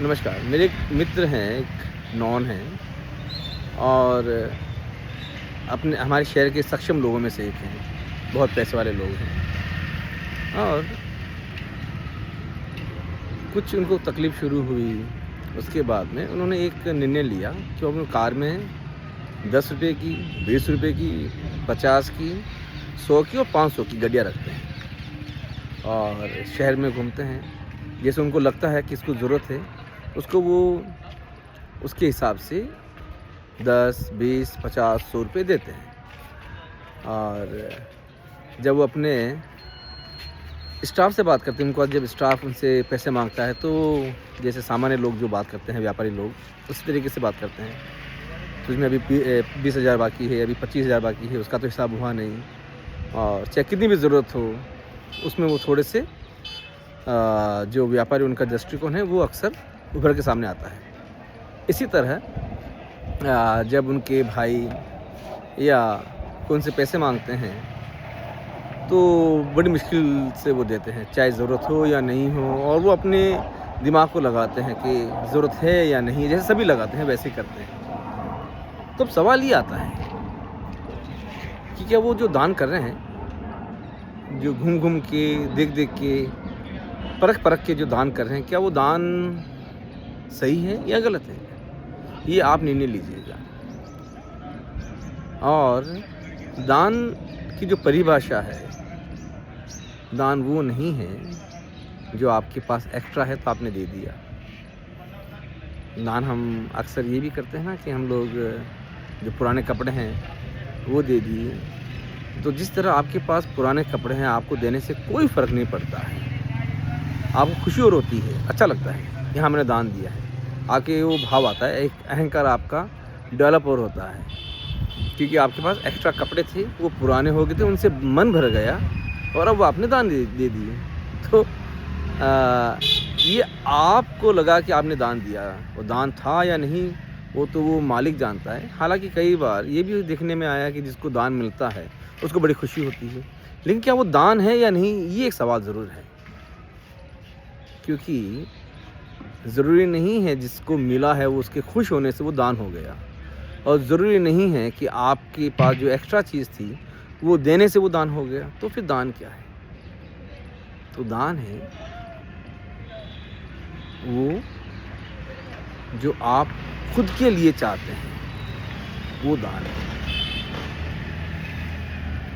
नमस्कार। मेरे एक मित्र हैं, एक नॉन हैं और अपने हमारे शहर के सक्षम लोगों में से एक हैं, बहुत पैसे वाले लोग हैं और कुछ उनको तकलीफ़ शुरू हुई, उसके बाद में उन्होंने एक निर्णय लिया कि वो अपनी कार में ₹10 की, ₹20 की, 50 की, 100 की और 500 की गड्डियाँ रखते हैं और शहर में घूमते हैं। जैसे उनको लगता है कि इसको ज़रूरत है, उसको वो उसके हिसाब से 10, 20, 50, ₹100 देते हैं और जब वो अपने स्टाफ से बात करते हैं, उनको जब स्टाफ उनसे पैसे माँगता है, तो जैसे सामान्य लोग जो बात करते हैं, व्यापारी लोग, उसी तरीके से बात करते हैं। तुझमें अभी 20,000 बाकी है, अभी 25,000 बाकी है, उसका तो हिसाब हुआ नहीं और चाहे कितनी भी ज़रूरत हो, उसमें वो थोड़े से जो व्यापारी उनका दृष्टिकोण है, वो अक्सर उभर के सामने आता है। इसी तरह जब उनके भाई या कोई उनसे पैसे माँगते हैं, तो बड़ी मुश्किल से वो देते हैं, चाहे ज़रूरत हो या नहीं हो और वो अपने दिमाग को लगाते हैं कि ज़रूरत है या नहीं, जैसे सभी लगाते हैं वैसे ही करते हैं। तो अब सवाल ये आता है कि क्या वो जो दान कर रहे हैं, जो घूम-घूम के, देख-देख के, परख-परख के जो दान कर रहे हैं, क्या वो दान सही है या गलत है? ये आप निर्णय लीजिएगा। और दान की जो परिभाषा है, दान वो नहीं है जो आपके पास एक्स्ट्रा है तो आपने दे दिया। दान हम अक्सर ये भी करते हैं ना कि हम लोग जो पुराने कपड़े हैं वो दे दिए। तो जिस तरह आपके पास पुराने कपड़े हैं, आपको देने से कोई फ़र्क नहीं पड़ता है। आपको खुशी और होती है, अच्छा लगता है कि हाँ, मैंने दान दिया है। आके वो भाव आता है, एक अहंकार आपका डेवलप और होता है क्योंकि आपके पास एक्स्ट्रा कपड़े थे, वो पुराने हो गए थे, उनसे मन भर गया और अब वो आपने दान दे दिए। तो ये आपको लगा कि आपने दान दिया, वो दान था या नहीं वो तो वो मालिक जानता है। हालांकि कई बार ये भी देखने में आया कि जिसको दान मिलता है उसको बड़ी खुशी होती है, लेकिन क्या वो दान है या नहीं, ये एक सवाल ज़रूर है। क्योंकि ज़रूरी नहीं है जिसको मिला है वो उसके खुश होने से वो दान हो गया और ज़रूरी नहीं है कि आपके पास जो एक्स्ट्रा चीज़ थी वो देने से वो दान हो गया। तो फिर दान क्या है? तो दान है वो जो आप खुद के लिए चाहते हैं, वो दान है।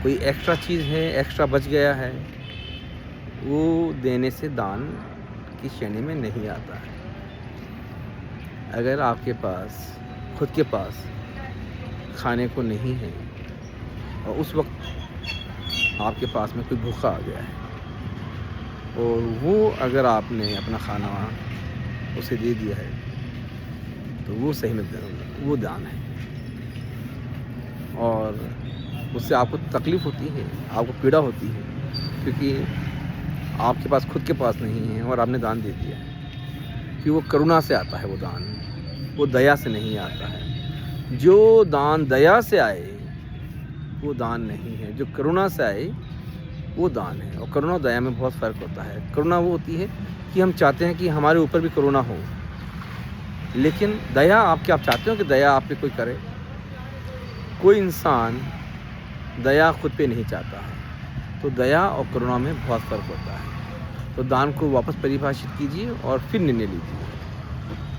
कोई एक्स्ट्रा चीज़ है, एक्स्ट्रा बच गया है, वो देने से दान की श्रेणी में नहीं आता है। अगर आपके पास खुद के पास खाने को नहीं है और उस वक्त आपके पास में कोई भूखा आ गया है और वो अगर आपने अपना खाना उसे दे दिया है, तो वो सही में वो दान है। और उससे आपको तकलीफ़ होती है, आपको पीड़ा होती है क्योंकि आपके पास खुद के पास नहीं है और आपने दान दे दिया है। कि वो करुणा से आता है वो दान, वो दया से नहीं आता है। जो दान दया से आए वो दान नहीं है, जो करुणा से आए वो दान है। और करुणा और दया में बहुत फ़र्क होता है। करुणा वो होती है कि हम चाहते हैं कि हमारे ऊपर भी करुणा हो, लेकिन दया आप चाहते हो कि दया आप पे कोई करे? कोई इंसान दया खुद पे नहीं चाहता है। तो दया और करुणा में बहुत फ़र्क होता है। तो दान को वापस परिभाषित कीजिए और फिर निर्णय लीजिए।